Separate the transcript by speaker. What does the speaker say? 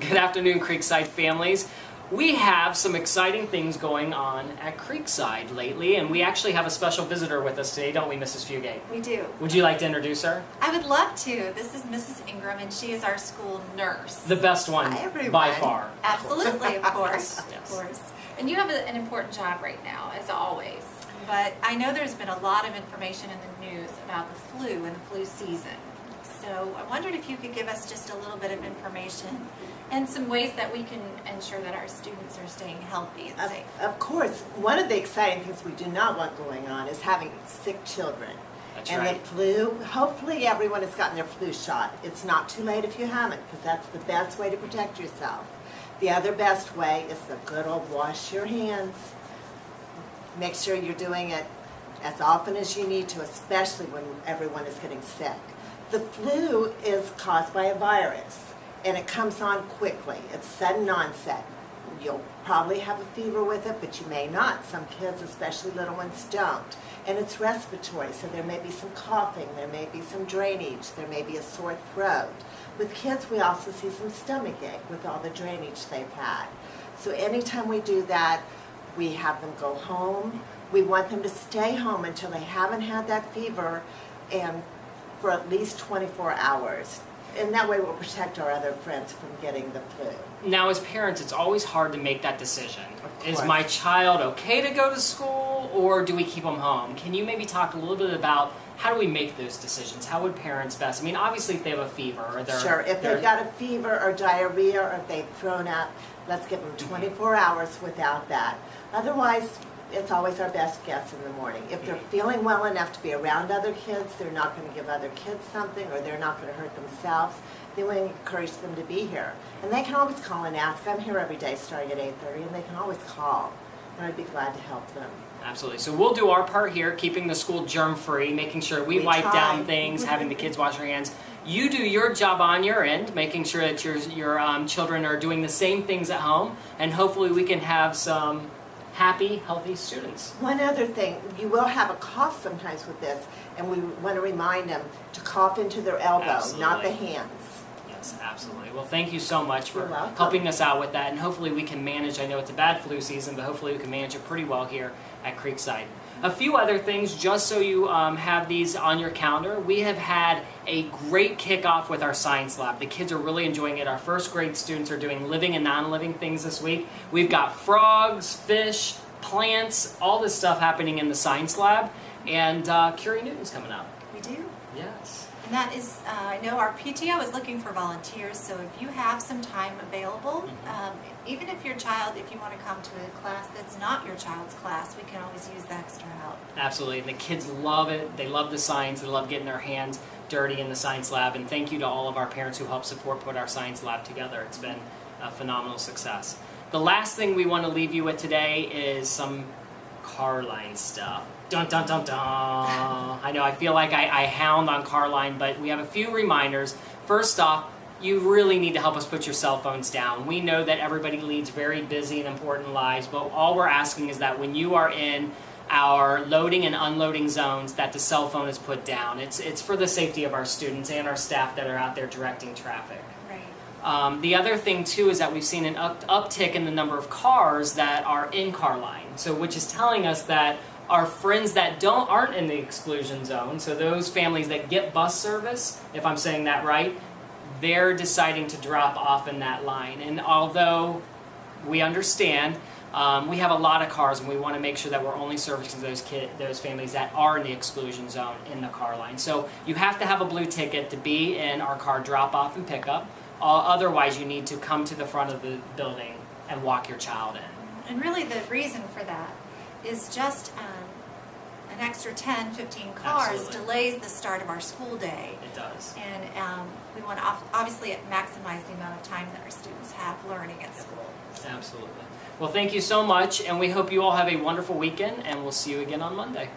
Speaker 1: Good afternoon, Creekside families. We have some exciting things going on at Creekside lately, and we actually have a special visitor with us today, don't we, Mrs. Fugate?
Speaker 2: We do.
Speaker 1: Would you like to introduce her?
Speaker 2: I would love to. This is Mrs. Ingram, and she is our school nurse.
Speaker 1: The best one,
Speaker 3: Hi, everyone.
Speaker 1: by far.
Speaker 2: Absolutely, of course.
Speaker 1: Yes.
Speaker 2: Of course. And you have an important job right now, as always. But I know there's been a lot of information in the news about the flu and the flu season. So I wondered if you could give us just a little bit of information and some ways that we can ensure that our students are staying healthy and safe.
Speaker 3: Of course, one of the exciting things we do not want going on is having sick children.
Speaker 1: That's
Speaker 3: and
Speaker 1: right.
Speaker 3: the flu, hopefully everyone has gotten their flu shot. It's not too late if you haven't, because that's the best way to protect yourself. The other best way is the good old wash your hands. Make sure you're doing it as often as you need to, especially when everyone is getting sick. The flu is caused by a virus, and it comes on quickly. It's sudden onset. You'll probably have a fever with it, but you may not. Some kids, especially little ones, don't. And it's respiratory, so there may be some coughing, there may be some drainage, there may be a sore throat. With kids, we also see some stomach ache with all the drainage they've had. So anytime we do that, we have them go home. We want them to stay home until they haven't had that fever and for at least 24 hours. And that way we'll protect our other friends from getting the flu.
Speaker 1: Now, as parents, it's always hard to make that decision.
Speaker 3: Of
Speaker 1: Is
Speaker 3: course.
Speaker 1: my child okay to go to school, or do we keep them home? Can you maybe talk a little bit about how do we make those decisions? How would parents best? I mean, obviously, if they have a fever or they're...
Speaker 3: Sure, if they've got a fever or diarrhea or if they've thrown up, let's give them 24 hours without that. Otherwise, it's always our best guess in the morning. If they're feeling well enough to be around other kids, they're not going to give other kids something, or they're not going to hurt themselves, then we encourage them to be here. And they can always call and ask. I'm here every day starting at 8:30, and they can always call, and I'd be glad to help them.
Speaker 1: Absolutely. So we'll do our part here, keeping the school germ-free, making sure we wipe
Speaker 3: try.
Speaker 1: down things, having the kids wash their hands. You do your job on your end, making sure that your children are doing the same things at home, and hopefully we can have some happy, healthy students.
Speaker 3: One other thing, you will have a cough sometimes with this, and we want to remind them to cough into their elbow, not the
Speaker 1: Absolutely.
Speaker 3: hands.
Speaker 1: Yes, absolutely. Well, thank you so much for
Speaker 3: You're welcome.
Speaker 1: helping us out with that, and hopefully we can manage, I know it's a bad flu season, but hopefully we can manage it pretty well here at Creekside. A few other things, just so you have these on your calendar. We have had a great kickoff with our science lab. The kids are really enjoying it. Our first grade students are doing living and non-living things this week. We've got frogs, fish, plants, all this stuff happening in the science lab. And Curie Newton's coming up.
Speaker 2: We do.
Speaker 1: Yes.
Speaker 2: And that is, I know our PTO is looking for volunteers, so if you have some time available, even if your child, if you want to come to a class that's not your child's class, we can always use the extra help.
Speaker 1: Absolutely. And the kids love it. They love the science. They love getting their hands dirty in the science lab. And thank you to all of our parents who helped put our science lab together. It's been a phenomenal success. The last thing we want to leave you with today is some Carline stuff. Dun dun dun dun. I know I feel like I hound on Carline, but we have a few reminders. First off, you really need to help us put your cell phones down. We know that everybody leads very busy and important lives, but all we're asking is that when you are in our loading and unloading zones, that the cell phone is put down. It's for the safety of our students and our staff that are out there directing traffic.
Speaker 2: Right.
Speaker 1: The other thing too is that we've seen an uptick in the number of cars that are in Carline, so which is telling us that our friends that aren't in the exclusion zone, so those families that get bus service, if I'm saying that right, they're deciding to drop off in that line. And although we understand, we have a lot of cars, and we want to make sure that we're only servicing those families that are in the exclusion zone in the car line. So you have to have a blue ticket to be in our car drop-off and pickup. Otherwise, you need to come to the front of the building and walk your child in.
Speaker 2: And really the reason for that is just an extra 10, 15 cars
Speaker 1: Absolutely.
Speaker 2: delays the start of our school day.
Speaker 1: It does.
Speaker 2: And we want to obviously maximize the amount of time that our students have learning at school.
Speaker 1: Absolutely. Well, thank you so much, and we hope you all have a wonderful weekend, and we'll see you again on Monday.